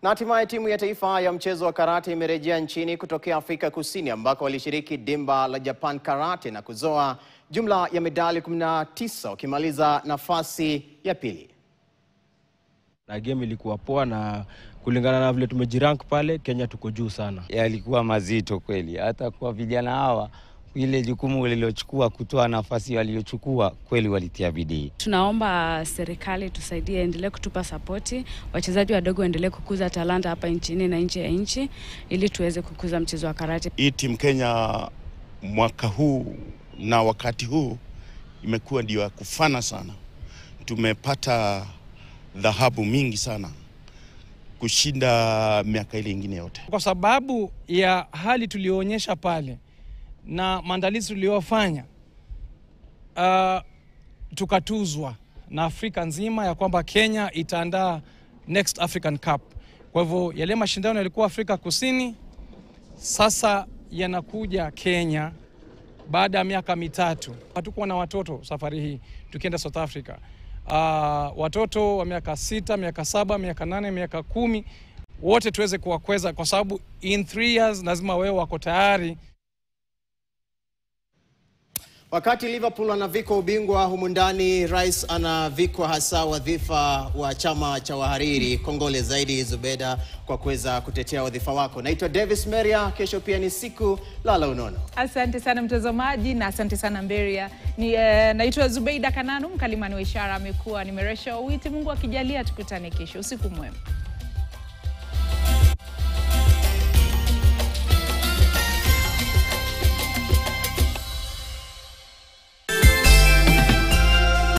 Na hatimaye timu ya taifa ya mchezo wa karate imerejea nchini kutokea Afrika Kusini ambako walishiriki dimba la Japan Karate na kuzoa jumla ya medali 19 wakimaliza nafasi ya pili. Na game ilikuwa poa na kulingana na vile tumejirank pale Kenya tuko juu sana. Yalikuwa mazito kweli. Hata kwa vijana hawa ile jukumu walilochukua kutoa nafasi waliochukua kweli walitia bidii. Tunaomba serikali tusaidie, endelee kutupa support, wachezaji wadogo waendelee kukuza talanta hapa nchini na nje ya nchi ili tuweze kukuza mchezo wa karate. Hii timu Kenya mwaka huu na wakati huu imekuwa ndio ya kufana sana. Tumepata dhahabu mingi sana kushinda miaka ile nyingine yote. Kwa sababu ya hali tulionyesha pale na maandalizi tuliyofanya, tukatuzwa na Afrika nzima ya kwamba Kenya itaandaa Next African Cup. Kwa hivyo yale mashindano yalikuwa Afrika Kusini, sasa yanakuja Kenya baada ya miaka mitatu. Hatukuwa na watoto safari hii tukienda South Africa. Watoto wa miaka 6, miaka 7, miaka 8, miaka 10 wote tuweze kuwakweza kwa sababu in 3 years lazima wewe wako tayari. Wakati Liverpool anavikwa ubingwa, humu ndani Rais anavikwa hasa wadhifa wa chama cha wahariri. Kongole zaidi Zubeda kwa kuweza kutetea wadhifa wako. Naitwa Davis Meria, kesho pia ni siku lala unono. Asante sana mtazamaji na asante sana Mberia. Naitwa Zubeida Kananu, mkalimani wa ishara amekuwa nimeresha Owiti. Mungu akijalia tukutane kesho. Usiku mwema.